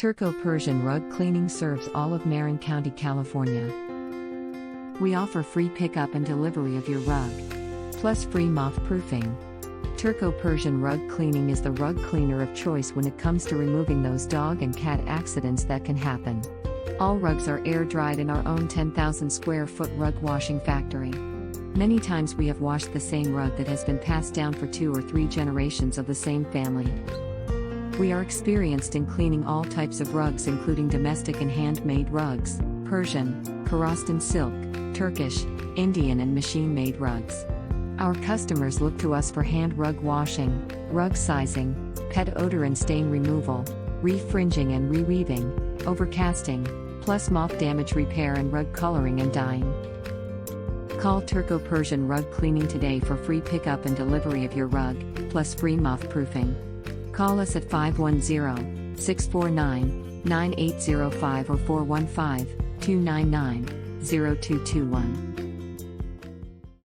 Turko-Persian Rug Cleaning serves all of Marin County, California. We offer free pickup and delivery of your rug, plus free moth-proofing. Turko-Persian Rug Cleaning is the rug cleaner of choice when it comes to removing those dog and cat accidents that can happen. All rugs are air-dried in our own 10,000 square foot rug washing factory. Many times we have washed the same rug that has been passed down for 2 or 3 generations of the same family. We are experienced in cleaning all types of rugs, including domestic and handmade rugs, Persian, Karastan Silk, Turkish, Indian and machine-made rugs. Our customers look to us for hand rug washing, rug sizing, pet odor and stain removal, refringing and reweaving, overcasting, plus moth damage repair and rug coloring and dyeing. Call Turko-Persian Rug Cleaning today for free pickup and delivery of your rug, plus free moth proofing. Call us at 510-649-9805 or 415-299-0221.